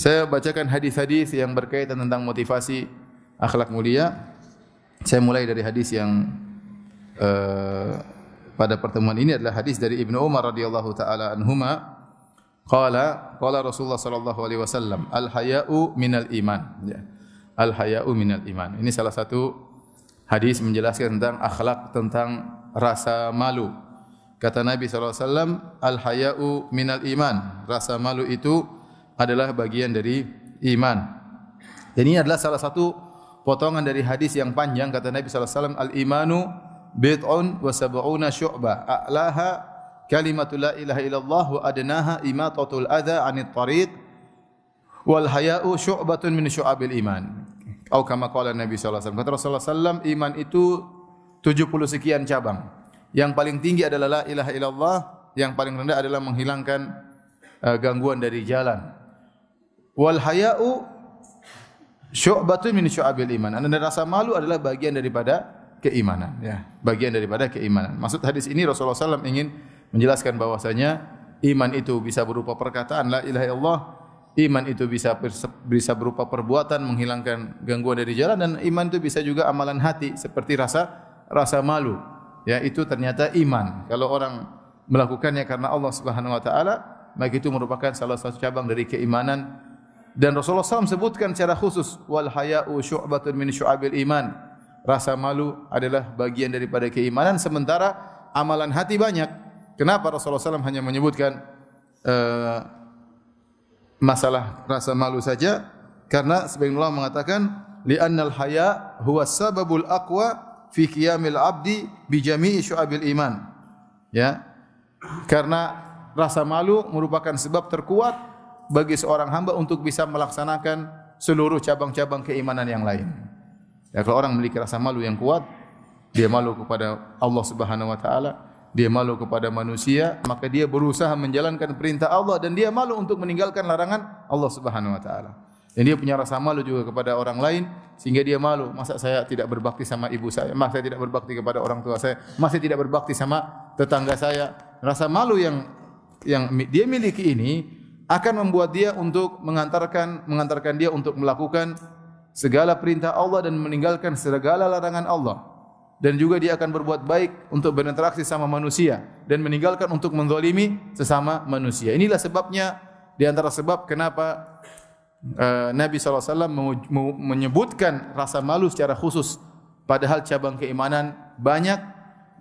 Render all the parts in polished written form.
Saya bacakan hadis-hadis yang berkaitan tentang motivasi akhlak mulia. Saya mulai dari hadis yang pada pertemuan ini adalah hadis dari Ibnu Umar radhiyallahu taala anhuma. Qala Rasulullah sallallahu alaihi wasallam, al-haya'u minal iman. Ya. Al-haya'u minal iman. Ini salah satu hadis menjelaskan tentang akhlak, tentang rasa malu. Kata Nabi sallallahu alaihi wasallam, al-haya'u minal iman. Rasa malu itu adalah bagian dari iman. Dan ini adalah salah satu potongan dari hadis yang panjang. Kata Nabi sallallahu alaihi wasallam, al-imanu bid'un wa sab'una syu'bah, a'laha kalimatu la ilaha illallah wa adnaha imatatul adza 'anit tariq wal haya'u syu'batun min syu'abil iman. Atau kama qala Nabi sallallahu alaihi wasallam. Kata Rasulullah sallallahu alaihi wasallam, iman itu 70 sekian cabang. Yang paling tinggi adalah la ilaha illallah, yang paling rendah adalah menghilangkan gangguan dari jalan. Wal haya'u syu'batun min syu'abil iman. Dan rasa malu adalah bagian daripada keimanan, ya, bagian daripada keimanan. Maksud hadis ini Rasulullah SAW ingin menjelaskan bahwasanya iman itu bisa berupa perkataan la ilaha illallah, iman itu bisa berupa perbuatan menghilangkan gangguan dari jalan, dan iman itu bisa juga amalan hati seperti rasa malu. Ya, itu ternyata iman. Kalau orang melakukannya karena Allah Subhanahu wa taala, maka itu merupakan salah satu cabang dari keimanan. Dan Rasulullah SAW sebutkan secara khusus, wal haya'u syu'batun min syu'abil iman. Rasa malu adalah bagian daripada keimanan, sementara amalan hati banyak. Kenapa Rasulullah SAW hanya menyebutkan masalah rasa malu saja? Karena sebagian ulama mengatakan, li'annal haya' huwa sababul aqwa fi qiyamil abdi bi jami'i syu'abil iman. Ya. Karena rasa malu merupakan sebab terkuat bagi seorang hamba untuk bisa melaksanakan seluruh cabang-cabang keimanan yang lain. Ya, kalau orang memiliki rasa malu yang kuat, dia malu kepada Allah Subhanahu wa taala, dia malu kepada manusia, maka dia berusaha menjalankan perintah Allah dan dia malu untuk meninggalkan larangan Allah Subhanahu wa taala. Dan dia punya rasa malu juga kepada orang lain, sehingga dia malu, masa saya tidak berbakti sama ibu saya, masa saya tidak berbakti kepada orang tua saya, masa saya tidak berbakti sama tetangga saya. Rasa malu yang dia miliki ini akan membuat dia untuk mengantarkan dia untuk melakukan segala perintah Allah dan meninggalkan segala larangan Allah. Dan juga dia akan berbuat baik untuk berinteraksi sama manusia dan meninggalkan untuk menzalimi sesama manusia. Inilah sebabnya, di antara sebab kenapa Nabi SAW menyebutkan rasa malu secara khusus, padahal cabang keimanan banyak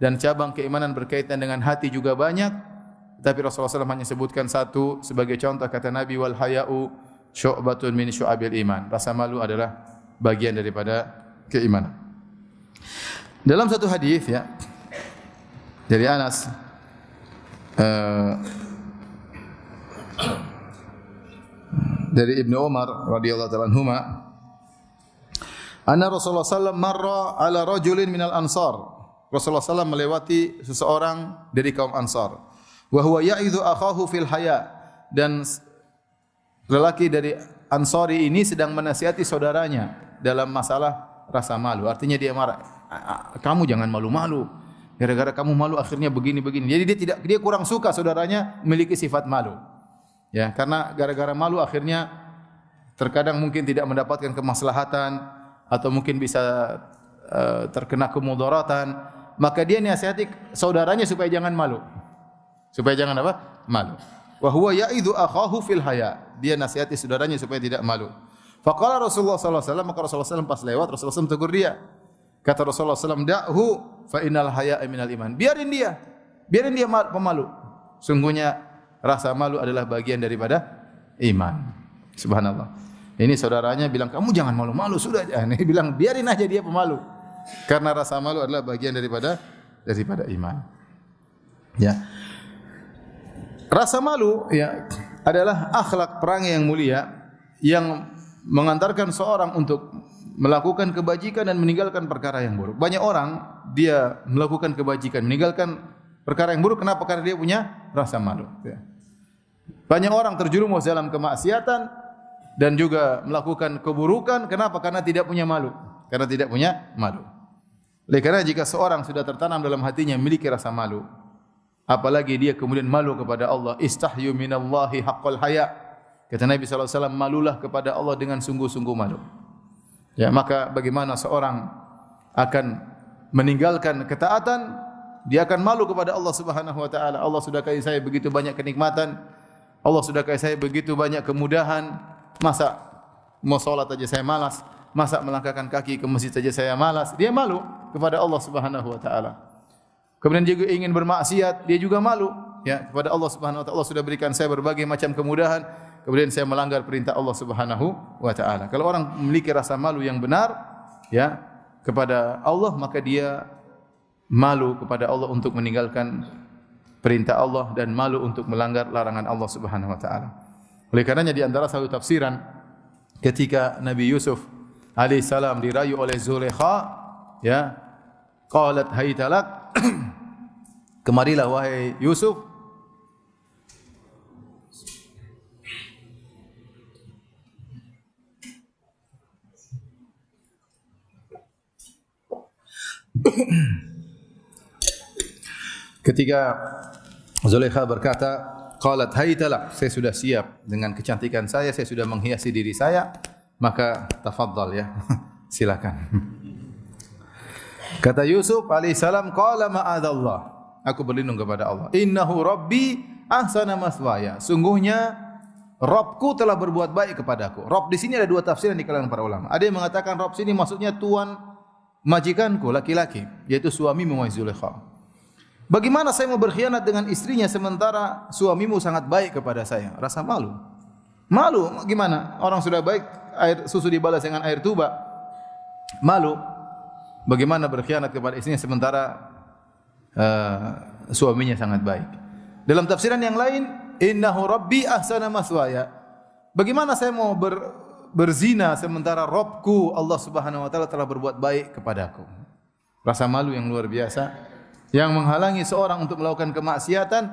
dan cabang keimanan berkaitan dengan hati juga banyak. Tapi Rasulullah SAW hanya sebutkan satu sebagai contoh. Kata Nabi, wal haya'u syu'batun min syu'abil iman. Rasa malu adalah bagian daripada keimanan. Dalam satu hadis, ya, dari Anas, dari Ibnu Umar radhiyallahu ta'ala anhuma, anna Rasulullah SAW marra ala rajulin minal ansar. Rasulullah SAW melewati seseorang dari kaum Ansar. Wa huwa ya'idhu akhahu fil haya, dan lelaki dari Ansari ini sedang menasihati saudaranya dalam masalah rasa malu. Artinya dia marah, kamu jangan malu-malu. Gara-gara kamu malu akhirnya begini-begini. Jadi dia kurang suka saudaranya memiliki sifat malu. Ya, karena gara-gara malu akhirnya terkadang mungkin tidak mendapatkan kemaslahatan atau mungkin bisa terkena kemudaratan. Maka dia nasihati saudaranya supaya jangan malu. Supaya jangan apa? Malu. Wa huwa ya'idhu akhahu fil haya. Dia nasihati saudaranya supaya tidak malu. Faqala Rasulullah sallallahu alaihi wasallam, maka Rasulullah SAW pas lewat, Rasulullah SAW tegur dia. Kata Rasulullah SAW, da'hu fa innal haya'a minal iman. Biarin dia pemalu. Sungguhnya rasa malu adalah bagian daripada iman. Subhanallah. Ini saudaranya bilang, kamu jangan malu-malu, sudah. Ini bilang, biarin aja dia pemalu. Karena rasa malu adalah bagian daripada iman. Ya. Rasa malu, ya, adalah akhlak perangai yang mulia yang mengantarkan seorang untuk melakukan kebajikan dan meninggalkan perkara yang buruk. Banyak orang dia melakukan kebajikan, meninggalkan perkara yang buruk. Kenapa? Karena dia punya rasa malu. Ya. Banyak orang terjerumus dalam kemaksiatan dan juga melakukan keburukan. Kenapa? Karena tidak punya malu. Karena tidak punya malu. Oleh karena jika seorang sudah tertanam dalam hatinya memiliki rasa malu, apalagi dia kemudian malu kepada Allah, istahyu minallahi haqqal haya. Kata Nabi SAW, malulah kepada Allah dengan sungguh-sungguh malu. Ya, maka bagaimana seorang akan meninggalkan ketaatan, dia akan malu kepada Allah Subhanahu wa taala. Allah sudah kasih saya begitu banyak kenikmatan, Allah sudah kasih saya begitu banyak kemudahan, masa mau salat saja saya malas, masa melangkahkan kaki ke masjid saja saya malas. Dia malu kepada Allah Subhanahu wa taala. Kemudian juga ingin bermaksiat, dia juga malu ya kepada Allah Subhanahu wa taala. Allah sudah berikan saya berbagai macam kemudahan, kemudian saya melanggar perintah Allah Subhanahu wa taala. Kalau orang memiliki rasa malu yang benar ya kepada Allah, maka dia malu kepada Allah untuk meninggalkan perintah Allah dan malu untuk melanggar larangan Allah Subhanahu wa taala. Oleh karenanya di antara satu tafsiran ketika Nabi Yusuf alaihi salam dirayu oleh Zulaikha ya, qalat haytalak kemarilah wahai Yusuf. Ketika Zulaikha berkata, qalat haytalak, saya sudah siap dengan kecantikan saya sudah menghiasi diri saya, maka tafadhal ya, silakan. Kata Yusuf alaihissalam, qala ma'adzallah, aku berlindung kepada Allah. Innahu rabbi ahsana maswaya, sungguhnya Rabbku telah berbuat baik kepadaku. Rabb di sini ada dua tafsiran di kalangan para ulama. Ada yang mengatakan Rabb sini maksudnya tuan majikanku laki-laki, yaitu suamimu Zulaikha. Bagaimana saya mau berkhianat dengan istrinya sementara suamimu sangat baik kepada saya? Rasa malu. Malu gimana? Orang sudah baik, air susu dibalas dengan air tuba. Malu. Bagaimana berkhianat kepada istrinya sementara suaminya sangat baik? Dalam tafsiran yang lain, innahu rabbi ahsana maswaya. Bagaimana saya mau berzina sementara Rabbku Allah Subhanahu wa taala telah berbuat baik kepadaku? Rasa malu yang luar biasa yang menghalangi seorang untuk melakukan kemaksiatan.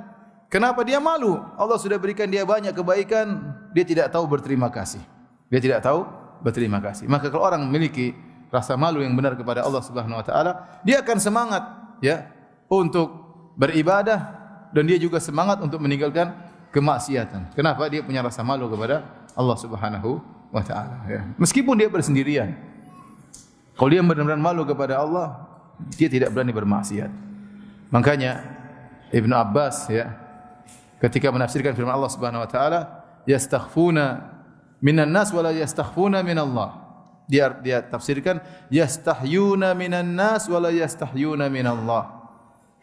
Kenapa dia malu? Allah sudah berikan dia banyak kebaikan, dia tidak tahu berterima kasih. Dia tidak tahu berterima kasih. Maka kalau orang memiliki rasa malu yang benar kepada Allah Subhanahu wa taala, dia akan semangat ya untuk beribadah dan dia juga semangat untuk meninggalkan kemaksiatan. Kenapa? Dia punya rasa malu kepada Allah Subhanahu wa taala ya. Meskipun dia bersendirian. Kalau dia benar-benar malu kepada Allah, dia tidak berani bermaksiat. Makanya Ibnu Abbas ya ketika menafsirkan firman Allah Subhanahu wa taala, yastakhfuna minan nas wa la yastakhfuna minallah. Dia tafsirkan yastahyuna minan nas wa la yastahyuna minallah.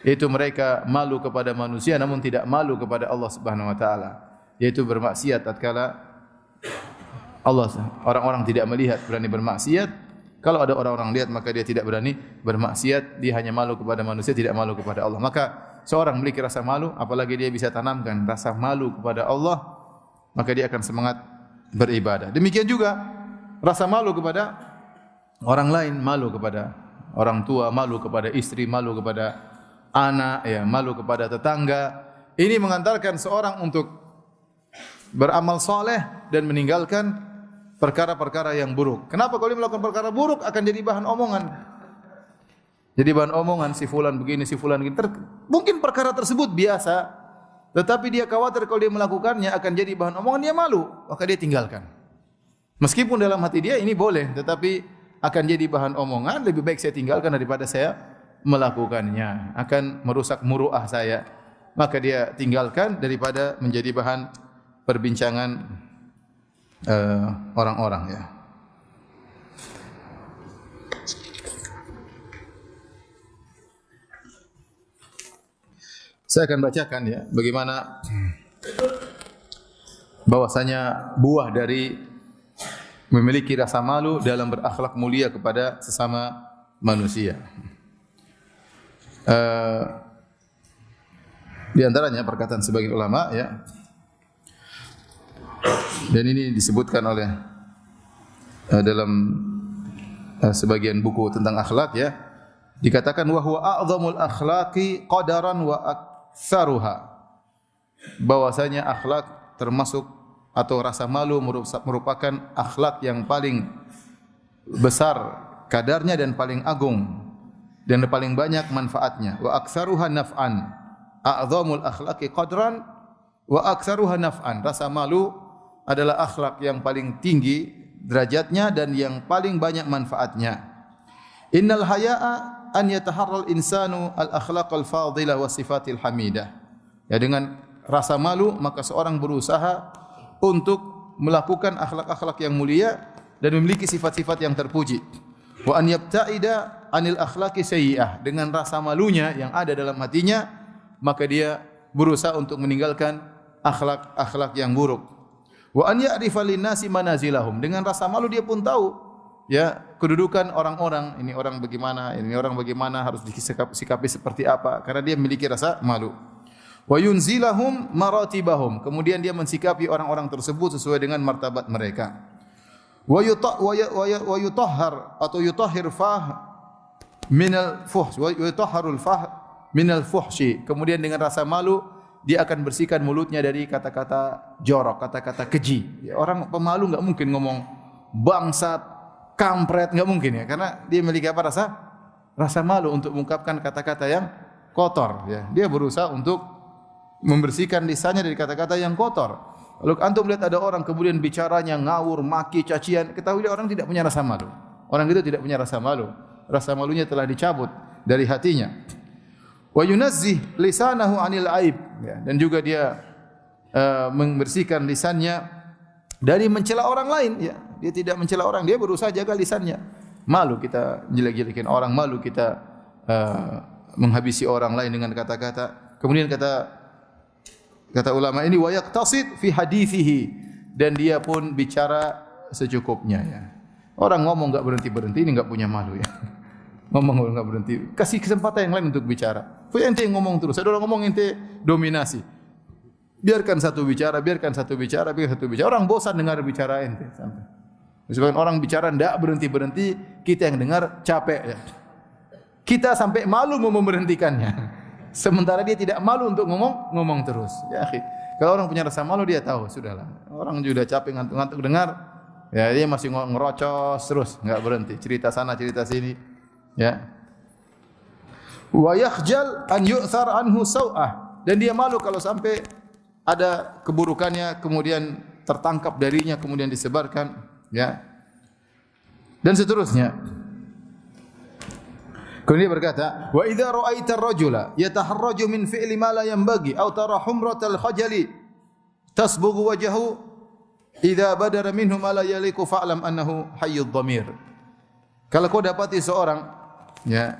Itu mereka malu kepada manusia namun tidak malu kepada Allah Subhanahu wa taala, yaitu bermaksiat tatkala orang-orang tidak melihat berani bermaksiat. Kalau ada orang-orang lihat maka dia tidak berani bermaksiat, dia hanya malu kepada manusia, tidak malu kepada Allah. Maka seorang memiliki rasa malu, apalagi dia bisa tanamkan rasa malu kepada Allah, maka dia akan semangat beribadah. Demikian juga rasa malu kepada orang lain, malu kepada orang tua, malu kepada istri, malu kepada anak, ya, malu kepada tetangga. Ini mengantarkan seorang untuk beramal soleh dan meninggalkan perkara-perkara yang buruk. Kenapa kalau dia melakukan perkara buruk akan jadi bahan omongan? Jadi bahan omongan, si fulan begini, si fulan begini. Mungkin perkara tersebut biasa, tetapi dia khawatir kalau dia melakukannya akan jadi bahan omongan, dia malu, maka dia tinggalkan. Meskipun dalam hati dia ini boleh, tetapi akan jadi bahan omongan, lebih baik saya tinggalkan daripada saya melakukannya. Akan merusak muruah saya. Maka dia tinggalkan daripada menjadi bahan perbincangan orang-orang ya. Saya akan bacakan ya bagaimana bahwasanya buah dari memiliki rasa malu dalam berakhlak mulia kepada sesama manusia. Di antaranya perkataan sebagian ulama ya. Dan ini disebutkan oleh dalam sebagian buku tentang akhlak ya. Dikatakan wa huwa a'zamul akhlaqi qadaran wa aktsaruha. Bahwasanya akhlak termasuk atau rasa malu merupakan akhlak yang paling besar kadarnya dan paling agung dan paling banyak manfaatnya. Wa aktsaruha naf'an. A'zamul akhlaqi qadran wa aktsaruha naf'an. Rasa malu adalah akhlak yang paling tinggi derajatnya dan yang paling banyak manfaatnya. Innal haya'a an yataharral insanu al-akhlaqal fadilah wa sifatil hamidah. Ya, dengan rasa malu maka seorang berusaha untuk melakukan akhlak-akhlak yang mulia dan memiliki sifat-sifat yang terpuji. Wa an yabta'ida anil akhlaqi sayyi'ah. Dengan rasa malunya yang ada dalam hatinya, maka dia berusaha untuk meninggalkan akhlak-akhlak yang buruk. Wa an ya'rifa linnasi manazilahum. Dengan rasa malu dia pun tahu ya kedudukan orang-orang, ini orang bagaimana, ini orang bagaimana, harus disikapi seperti apa, karena dia memiliki rasa malu. Wa yunzilahum maratibahum. Kemudian dia mensikapi orang-orang tersebut sesuai dengan martabat mereka. Wa yutahhar atau yutahhir fah minal fuhsh wa yutahharul fah minal fuhshi. Kemudian dengan rasa malu dia akan bersihkan mulutnya dari kata-kata jorok, kata-kata keji. Ya, orang pemalu enggak mungkin ngomong bangsat, kampret, enggak mungkin ya, karena dia memiliki apa, rasa malu untuk mengungkapkan kata-kata yang kotor ya. Dia berusaha untuk membersihkan lisannya dari kata-kata yang kotor. Kalau antum melihat ada orang kemudian bicaranya ngawur, maki, cacian, ketahuilah orang tidak punya rasa malu. Orang itu tidak punya rasa malu. Rasa malunya telah dicabut dari hatinya. Wa yunazzih lisanahu 'anil aib, ya, dan juga dia membersihkan lisannya dari mencela orang lain, ya. Dia tidak mencela orang, dia berusaha jaga lisannya. Malu kita jelek-jelekin orang, malu kita menghabisi orang lain dengan kata-kata. Kemudian kata ulama ini wa yaqtasid fi hadithihi, dan dia pun bicara secukupnya ya. Orang ngomong enggak berhenti-berhenti, ini enggak punya malu ya. Ngomong enggak berhenti, kasih kesempatan yang lain untuk bicara. Ente ngomong terus, ada orang ngomong ente dominasi. Biarkan satu bicara, biarkan satu bicara, biarkan satu bicara. Orang bosan dengar bicara ente sampai. Sebagian orang bicara enggak berhenti-berhenti, kita yang dengar capek ya. Kita sampai malu mau memberhentikannya. Sementara dia tidak malu untuk ngomong terus. Ya, akhi. Kalau orang punya rasa malu dia tahu, sudahlah. Orang juga capek ngantuk-ngantuk dengar, ya dia masih ngerocos terus, enggak berhenti. Cerita sana, cerita sini. Ya. Wa yakhjal an yu'thar anhu sau'ah, dan dia malu kalau sampai ada keburukannya kemudian tertangkap darinya kemudian disebarkan, ya. Dan seterusnya. Kemudian dia berkata, wa idza ra'aita ar-rajula yataharraju min fi'li ma la yanbaghi aw tara humratal khajali tasbughu wajhahu idza badara minhu ma la yaliqu fa'lam annahu hayyud dhamir. Kalau kau dapati seorang ya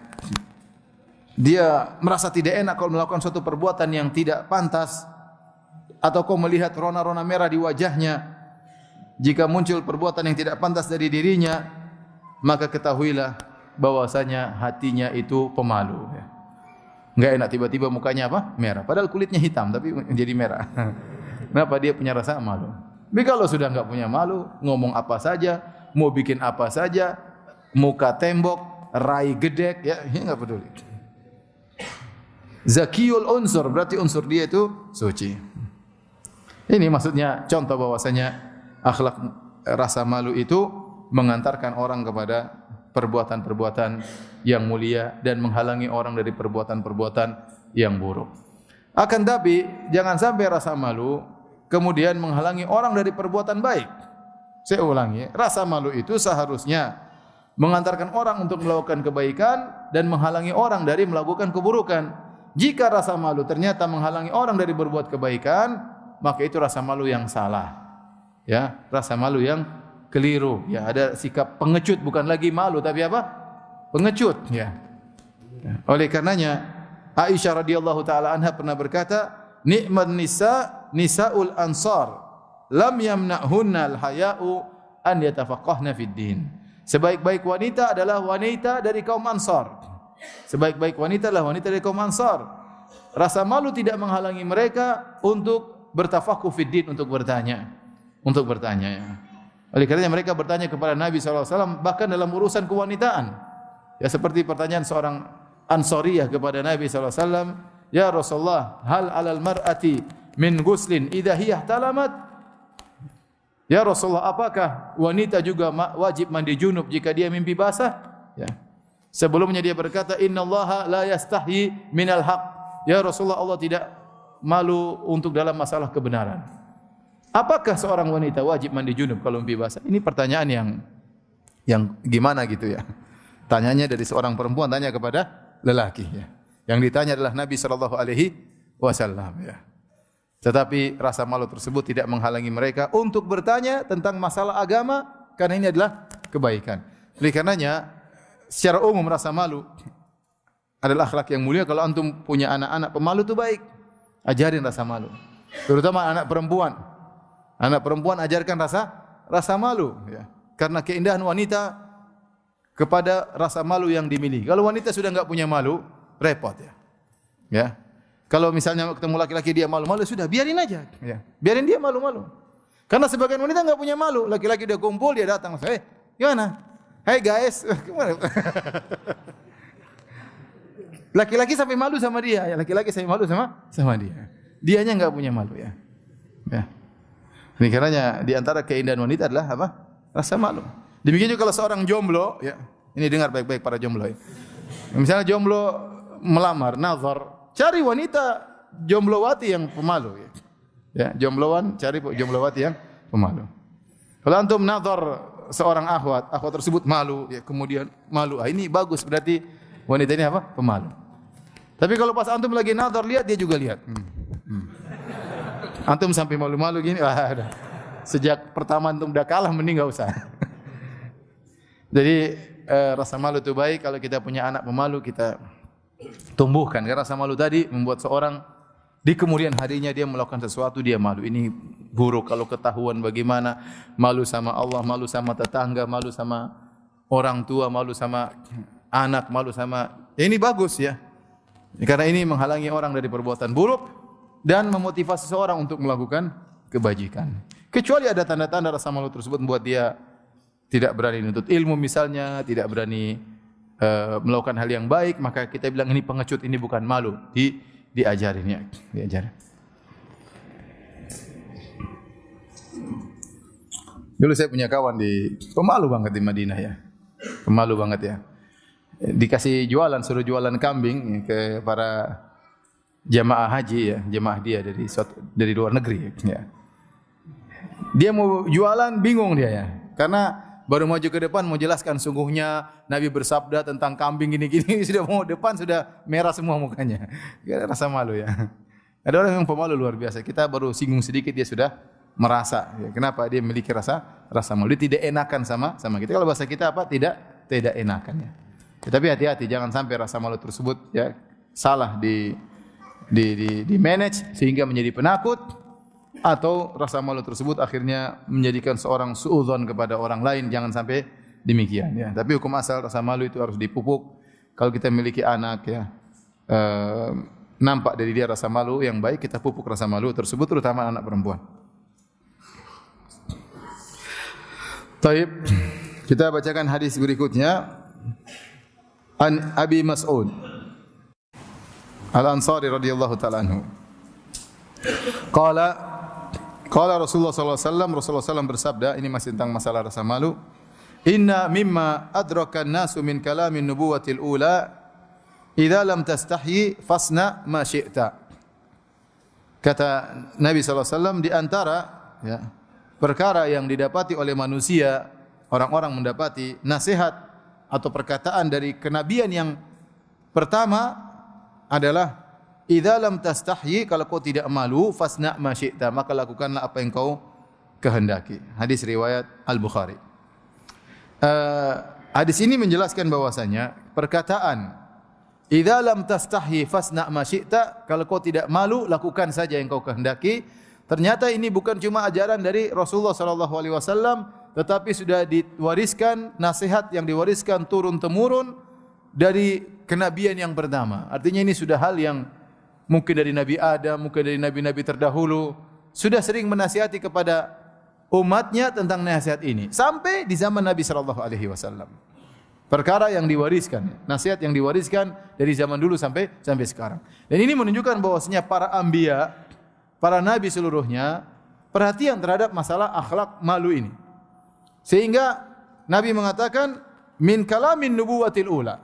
dia merasa tidak enak kalau melakukan suatu perbuatan yang tidak pantas, atau kau melihat rona-rona merah di wajahnya jika muncul perbuatan yang tidak pantas dari dirinya, maka ketahuilah bahwasanya hatinya itu pemalu. Enggak enak tiba-tiba mukanya apa? Merah. Padahal kulitnya hitam tapi menjadi merah. Kenapa? Dia punya rasa malu. Tapi kalau sudah enggak punya malu, ngomong apa saja, mau bikin apa saja, muka tembok, rai gedek, ya enggak peduli. Zakiyul unsur, berarti unsur dia itu suci. Ini maksudnya contoh bahwasanya akhlak rasa malu itu mengantarkan orang kepada perbuatan-perbuatan yang mulia dan menghalangi orang dari perbuatan-perbuatan yang buruk. Akan tapi jangan sampai rasa malu kemudian menghalangi orang dari perbuatan baik. Saya ulangi, rasa malu itu seharusnya mengantarkan orang untuk melakukan kebaikan dan menghalangi orang dari melakukan keburukan. Jika rasa malu ternyata menghalangi orang dari berbuat kebaikan, maka itu rasa malu yang salah. Ya, rasa malu yang keliru. Ya, ada sikap pengecut, bukan lagi malu tapi apa? Pengecut, ya. Oleh karenanya Aisyah radhiyallahu taala anha pernah berkata, "Ni'man nisaul ansar, lam yamna'hunna al-haya'u an yatafaqahna fid din." Sebaik-baik wanita adalah wanita dari kaum Ansar. Sebaik-baik wanita adalah wanita dari kaum Ansar. Rasa malu tidak menghalangi mereka untuk bertafakuh fid din, untuk bertanya. Ya. Oleh karenanya mereka bertanya kepada Nabi SAW bahkan dalam urusan kewanitaan. Ya, seperti pertanyaan seorang Ansariyah kepada Nabi SAW, "Ya Rasulullah, hal 'alal mar'ati min ghuslin idza hiya ihtalamat?" Ya Rasulullah, apakah wanita juga wajib mandi junub jika dia mimpi basah? Ya. Sebelumnya dia berkata, "Innallaha la yastahyi minal haq." Ya Rasulullah, Allah tidak malu untuk dalam masalah kebenaran. Apakah seorang wanita wajib mandi junub kalau mimpi basah? Ini pertanyaan yang gimana gitu ya. Tanyanya dari seorang perempuan tanya kepada lelaki ya. Yang ditanya adalah Nabi sallallahu alaihi wasallam ya. Tetapi rasa malu tersebut tidak menghalangi mereka untuk bertanya tentang masalah agama karena ini adalah kebaikan. Oleh karenanya secara umum rasa malu adalah akhlak yang mulia. Kalau antum punya anak-anak pemalu itu baik. Ajarin rasa malu. Terutama anak perempuan. Anak perempuan ajarkan rasa malu ya. Karena keindahan wanita kepada rasa malu yang dimiliki. Kalau wanita sudah enggak punya malu, repot ya. Ya. Kalau misalnya ketemu laki-laki dia malu-malu, sudah biarin aja ya. Biarin dia malu-malu. Karena sebagian wanita enggak punya malu, laki-laki dia kumpul, dia datang, gimana? Hai guys, gimana? Laki-laki sampai malu sama dia, ya laki-laki sampai malu sama dia. Dianya enggak punya malu ya. Ya. Ini karenanya di antara keindahan wanita adalah apa? Rasa malu. Demikian juga kalau seorang jomblo, ya. Ini dengar baik-baik para jomblo ya. Misalnya jomblo melamar, nazar, cari wanita jomblowati yang pemalu ya. Ya, jomblowan cari jomblowati yang pemalu. Kalau antum nazar seorang akhwat tersebut malu, ya kemudian malu. Ini bagus berarti wanita ini apa? Pemalu. Tapi kalau pas antum lagi nazar lihat dia juga lihat. Antum sampai malu-malu gini, wah, sejak pertama antum udah kalah mending enggak usah. Jadi rasa malu itu baik. Kalau kita punya anak pemalu kita tumbuhkan. Karena rasa malu tadi membuat seorang di kemudian harinya dia melakukan sesuatu dia malu. Ini buruk kalau ketahuan bagaimana. Malu sama Allah, malu sama tetangga, malu sama orang tua, malu sama anak, malu sama. Ini bagus ya. Karena ini menghalangi orang dari perbuatan buruk dan memotivasi seorang untuk melakukan kebajikan. Kecuali ada tanda-tanda rasa malu tersebut membuat dia tidak berani menuntut ilmu misalnya, tidak berani melakukan hal yang baik, maka kita bilang ini pengecut, ini bukan malu, diajarin ya, diajarin. Dulu saya punya kawan pemalu banget di Madinah ya. Pemalu banget ya. Dikasih jualan, suruh jualan kambing ke para jamaah haji ya, jamaah dia dari luar negeri ya. Dia mau jualan bingung dia ya. Karena baru maju ke depan mau jelaskan sungguhnya Nabi bersabda tentang kambing gini-gini, sudah mau depan sudah merah semua mukanya. Rasa malu ya. Ada orang yang pemalu luar biasa. Kita baru singgung sedikit dia sudah merasa. Ya, kenapa dia memiliki rasa malu? Dia tidak enakan sama kita. Kalau bahasa kita apa? Tidak enakan ya. Tapi hati-hati jangan sampai rasa malu tersebut ya salah di manage sehingga menjadi penakut, atau rasa malu tersebut akhirnya menjadikan seorang suudzon kepada orang lain. Jangan sampai demikian ya. Tapi hukum asal rasa malu itu harus dipupuk. Kalau kita memiliki anak ya, nampak dari dia rasa malu yang baik, kita pupuk rasa malu tersebut, terutama anak perempuan. Baik, kita bacakan hadis berikutnya. An Abi Mas'ud Al-Ansari radhiyallahu ta'ala anhu. Qala Rasulullah sallallahu alaihi wasallam, Rasulullah sallallahu bersabda, ini masih tentang masalah rasa malu. Inna mimma adraka an-nasu min kalamin nubuwatil ula, idza lam tastahyi fasna ma syi'ta. Kata Nabi sallallahu alaihi wasallam, di antara ya, perkara yang didapati oleh manusia, orang-orang mendapati nasihat atau perkataan dari kenabian yang pertama adalah idza lam tastahyi, kalau kau tidak malu, fasna ma syi'ta, maka lakukanlah apa yang kau kehendaki. Hadis riwayat Al-Bukhari. Hadis ini menjelaskan bahwasanya perkataan idza lam tastahyi fasna ma syi'ta, kalau kau tidak malu, lakukan saja yang kau kehendaki. Ternyata ini bukan cuma ajaran dari Rasulullah sallallahu alaihi wasallam, tetapi sudah diwariskan, nasihat yang diwariskan turun temurun dari kenabian yang pertama. Artinya ini sudah hal yang mungkin dari Nabi Adam, mungkin dari nabi-nabi terdahulu sudah sering menasihati kepada umatnya tentang nasihat ini sampai di zaman Nabi sallallahu alaihi wasallam. Perkara yang diwariskan, nasihat yang diwariskan dari zaman dulu sampai sekarang. Dan ini menunjukkan bahwasanya para anbiya, para nabi seluruhnya perhatian terhadap masalah akhlak malu ini. Sehingga Nabi mengatakan min kalamin nubuwatil ula,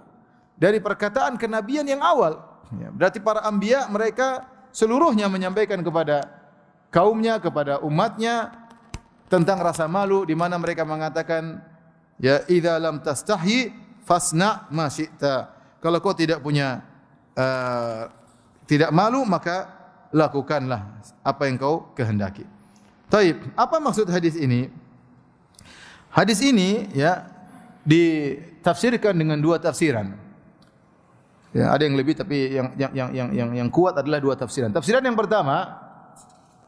dari perkataan kenabian yang awal. Ya, berarti para anbiya mereka seluruhnya menyampaikan kepada kaumnya, kepada umatnya tentang rasa malu, di mana mereka mengatakan, ya idza lam tastahi fasna ma syi'ta. Kalau kau tidak punya tidak malu, maka lakukanlah apa yang kau kehendaki. Taib, apa maksud hadis ini? Hadis ini ya ditafsirkan dengan dua tafsiran. Ya, ada yang lebih, tapi yang kuat adalah dua tafsiran. Tafsiran yang pertama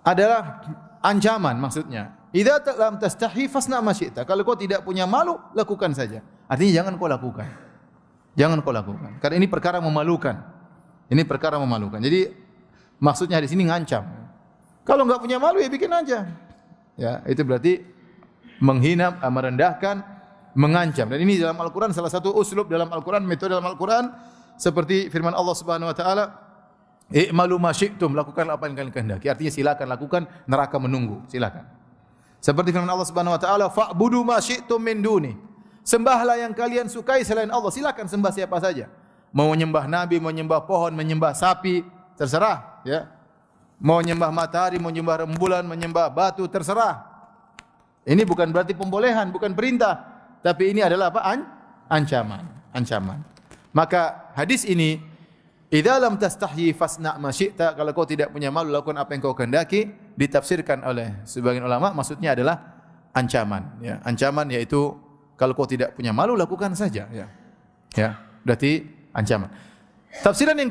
adalah ancaman, maksudnya. Idza lam tastahi fasna ma syi'ta. Kalau kau tidak punya malu, lakukan saja. Artinya jangan kau lakukan. Jangan kau lakukan. Karena ini perkara memalukan. Ini perkara memalukan. Jadi maksudnya hadis ini ngancam. Kalau enggak punya malu ya bikin aja. Ya, itu berarti menghina, merendahkan, mengancam. Dan ini dalam Al-Qur'an salah satu uslub dalam Al-Qur'an, metode dalam Al-Qur'an, seperti firman Allah Subhanahu wa taala, "I'malu ma syi'tum", lakukanlah apa yang kalian kehendaki. Artinya silakan lakukan, neraka menunggu, silakan. Seperti firman Allah Subhanahu wa taala, "Fa'budu ma syi'tum min duni", sembahlah yang kalian sukai selain Allah, silakan sembah siapa saja. Mau menyembah nabi, mau menyembah pohon, menyembah sapi, terserah, ya. Mau menyembah matahari, mau menyembah rembulan, menyembah batu, terserah. Ini bukan berarti pembolehan, bukan perintah, tapi ini adalah apa? Ancaman, ancaman. Maka hadis ini, idza lam tastahyi fasna' ma syi'ta, kalau kau tidak punya malu, lakukan apa yang kau kehendaki, ditafsirkan oleh sebagian ulama maksudnya adalah ancaman, ya. Ancaman yaitu kalau kau tidak punya malu, lakukan saja, ya. Ya, berarti ancaman. Tafsiran yang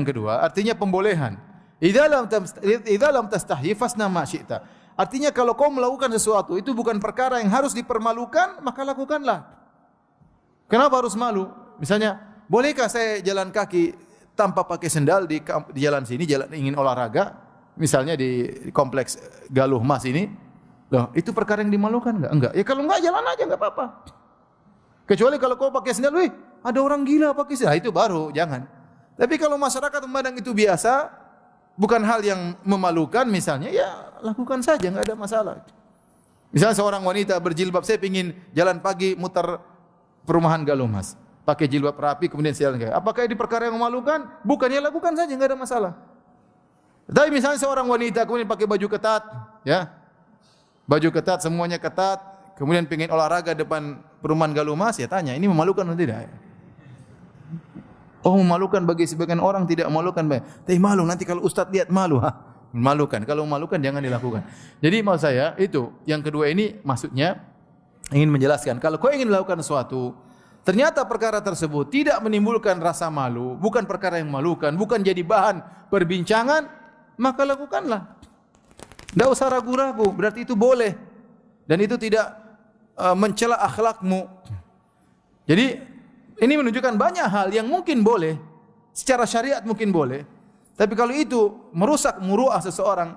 kedua artinya pembolehan. Idza lam tastahyi fasna' ma syi'ta. Artinya kalau kau melakukan sesuatu itu bukan perkara yang harus dipermalukan, maka lakukanlah. Kenapa harus malu? Misalnya, bolehkah saya jalan kaki tanpa pakai sendal di jalan sini, ingin olahraga, misalnya di kompleks Galuh Mas ini? Loh, itu perkara yang dimalukan enggak? Enggak. Ya kalau enggak, jalan aja enggak apa-apa. Kecuali kalau kau pakai sendal, wih, ada orang gila pakai sendal, itu baru jangan. Tapi kalau masyarakat memandang itu biasa, bukan hal yang memalukan misalnya, ya lakukan saja, enggak ada masalah. Misalnya seorang wanita berjilbab, saya ingin jalan pagi muter perumahan Galuh Mas, pakai jilbab rapi kemudian jalan kaki. Apakah ini perkara yang memalukan? Bukan, ya lakukan saja, enggak ada masalah. Tapi misalnya seorang wanita kemudian pakai baju ketat, ya. Baju ketat, semuanya ketat, kemudian pengen olahraga depan perumahan Galuh Mas, ya tanya, ini memalukan atau tidak? Oh, memalukan bagi sebagian orang, tidak memalukan. Tapi malu, nanti kalau ustaz lihat malu. Memalukan. Kalau memalukan jangan dilakukan. Jadi maksud saya itu, yang kedua ini maksudnya ingin menjelaskan, kalau kau ingin melakukan sesuatu, ternyata perkara tersebut tidak menimbulkan rasa malu, bukan perkara yang memalukan, bukan jadi bahan perbincangan, maka lakukanlah. Tidak usah ragu-ragu, berarti itu boleh. Dan itu tidak mencela akhlakmu. Jadi ini menunjukkan banyak hal yang mungkin boleh, secara syariat mungkin boleh. Tapi kalau itu merusak muruah seseorang,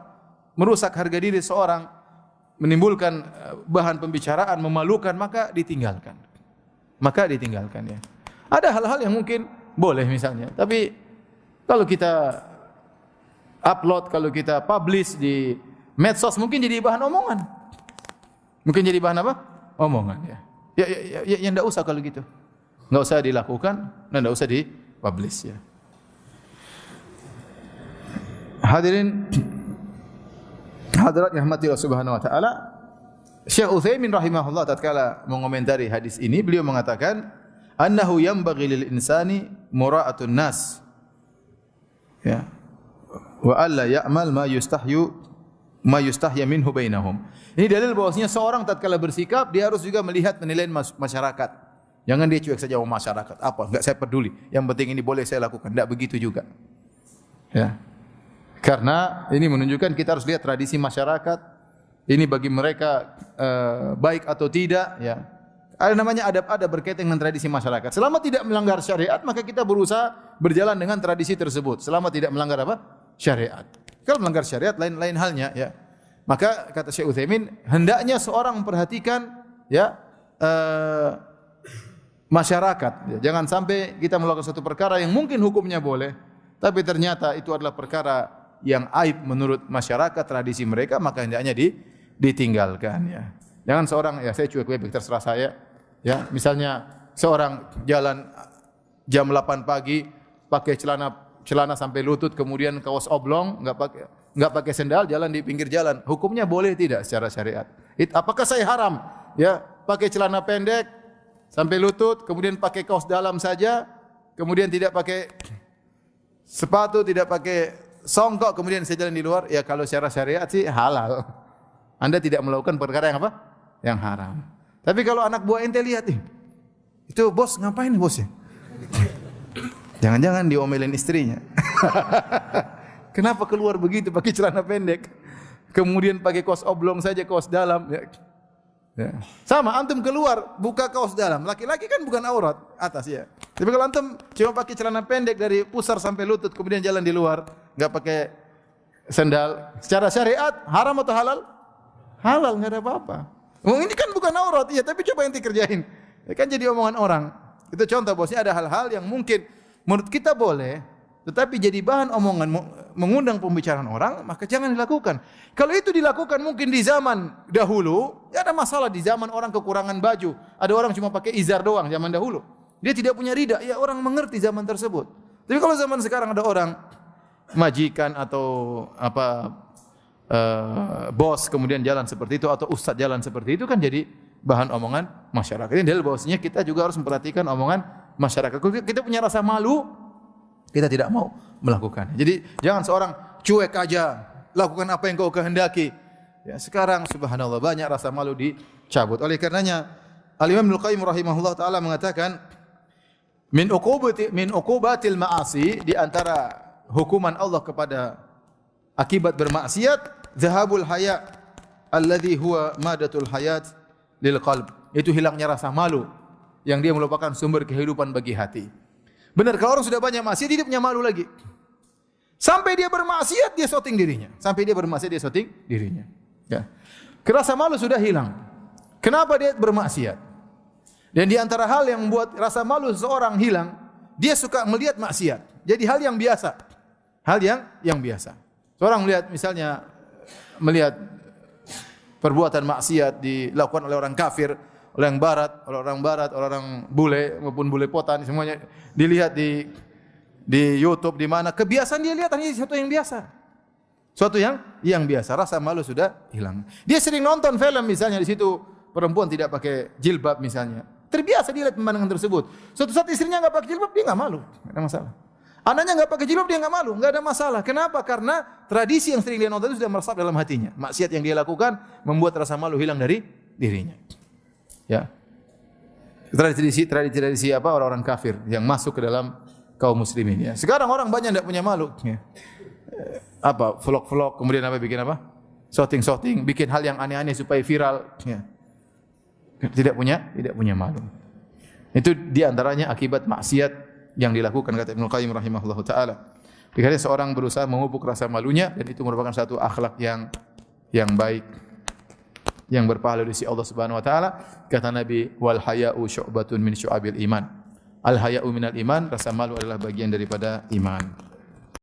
merusak harga diri seseorang, menimbulkan bahan pembicaraan, memalukan, maka ditinggalkan. Maka ditinggalkan, ya. Ada hal-hal yang mungkin boleh misalnya, tapi kalau kita upload, kalau kita publish di medsos, mungkin jadi bahan omongan. Mungkin jadi bahan apa? Omongan, ya. Ya enggak usah kalau gitu. Enggak usah dilakukan dan enggak usah dipublish, ya. Hadirin hadirat yang rahmati Allah Subhanahu wa taala, Syekh Utsaimin rahimahullah tatkala mengomentari hadis ini, beliau mengatakan, annahu yanbaghi lil insani mura'atun nas. Ya. Wa alla ya'mal ma yustahya minhu bainahum. Ini dalil bahwasanya seorang tatkala bersikap, dia harus juga melihat penilaian masyarakat. Jangan dia cuek saja sama masyarakat. Apa? Enggak saya peduli. Yang penting ini boleh saya lakukan. Enggak begitu juga. Ya. Karena ini menunjukkan kita harus lihat tradisi masyarakat. Ini bagi mereka baik atau tidak, ya. Ada namanya adab-adab berkaitan dengan tradisi masyarakat. Selama tidak melanggar syariat, maka kita berusaha berjalan dengan tradisi tersebut. Selama tidak melanggar apa? Syariat. Kalau melanggar syariat lain halnya, ya. Maka kata Syekh Utsaimin, hendaknya seorang memperhatikan, ya, masyarakat. Ya. Jangan sampai kita melakukan suatu perkara yang mungkin hukumnya boleh, tapi ternyata itu adalah perkara yang aib menurut masyarakat, tradisi mereka, maka hendaknya ditinggalkan, ya. Jangan seorang, ya saya cuek-cuek terserah saya, ya. Misalnya seorang jalan jam 8 pagi pakai celana sampai lutut, kemudian kaos oblong, enggak pakai, enggak pakai sendal jalan di pinggir jalan. Hukumnya boleh tidak secara syariat? Apakah saya haram ya pakai celana pendek sampai lutut, kemudian pakai kaos dalam saja, kemudian tidak pakai sepatu, tidak pakai songkok, kemudian saya jalan di luar? Ya kalau secara syariat sih halal. Anda tidak melakukan perkara yang apa? Yang haram. Tapi kalau anak buah ente lihat nih, itu bos ngapain bosnya? Jangan-jangan diomelin istrinya. Kenapa keluar begitu pakai celana pendek? Kemudian pakai kaos oblong saja, kaos dalam. Ya. Sama antum keluar buka kaos dalam, laki-laki kan bukan aurat atas ya. Tapi kalau antum cuma pakai celana pendek dari pusar sampai lutut, kemudian jalan di luar, enggak pakai sendal, secara syariat haram atau halal? Halal, enggak ada apa-apa. Ini kan bukan aurat, ya, tapi coba ente kerjain. Ya kan jadi omongan orang. Itu contoh bosnya, ada hal-hal yang mungkin menurut kita boleh, tetapi jadi bahan omongan, mengundang pembicaraan orang, maka jangan dilakukan. Kalau itu dilakukan mungkin di zaman dahulu, ya ada masalah. Di zaman orang kekurangan baju, ada orang cuma pakai izar doang zaman dahulu. Dia tidak punya rida, ya orang mengerti zaman tersebut. Tapi kalau zaman sekarang ada orang majikan atau bos kemudian jalan seperti itu, atau ustaz jalan seperti itu, kan jadi bahan omongan masyarakat. Ini dalil bahwasanya kita juga harus memperhatikan omongan masyarakat. Kalau kita punya rasa malu, kita tidak mau melakukan. Jadi jangan seorang cuek aja, lakukan apa yang kau kehendaki. Ya, sekarang subhanallah banyak rasa malu dicabut. Oleh karenanya Al-Imam Ibnu Qayyim rahimahullah taala mengatakan min uqubatil ma'asi, di antara hukuman Allah kepada akibat bermaksiat, zahabul haya alladhi huwa madatul hayat lil qalb. Itu hilangnya rasa malu yang dia merupakan sumber kehidupan bagi hati. Benar, kalau orang sudah banyak maksiat, dia punya malu lagi. Sampai dia bermaksiat, dia shooting dirinya. Sampai dia bermaksiat, dia shooting dirinya. Ya. Rasa malu sudah hilang. Kenapa dia bermaksiat? Dan di antara hal yang membuat rasa malu seseorang hilang, dia suka melihat maksiat. Jadi hal yang biasa. Hal yang biasa. Seorang melihat perbuatan maksiat dilakukan oleh orang kafir, oleh orang barat, orang bule maupun bule potan, semuanya dilihat di YouTube, di mana kebiasaan dia lihat hanya sesuatu yang biasa. Suatu yang biasa, rasa malu sudah hilang. Dia sering nonton film misalnya, di situ perempuan tidak pakai jilbab misalnya. Terbiasa dia lihat pemandangan tersebut. Suatu saat istrinya enggak pakai jilbab, dia enggak malu, enggak ada masalah. Anaknya enggak pakai jilbab, dia enggak malu, enggak ada masalah. Kenapa? Karena tradisi yang sering dia nonton itu sudah meresap dalam hatinya. Maksiat yang dia lakukan membuat rasa malu hilang dari dirinya. Ya. Tradisi apa orang-orang kafir yang masuk ke dalam kaum muslimin, ya. Sekarang orang banyak tidak punya malu, ya. Vlog-vlog, kemudian bikin shooting, bikin hal yang aneh-aneh supaya viral, ya. Tidak punya malu. Itu di antaranya akibat maksiat yang dilakukan, kata Ibnu Qayyim rahimahullahu taala. Dikatakan seorang berusaha memupuk rasa malunya, dan itu merupakan satu akhlak yang baik, yang berpahala di sisi Allah Subhanahu wa taala. Kata Nabi, wal haya'u syu'batun min syu'abil iman. Al haya'u minal iman, rasa malu adalah bagian daripada iman.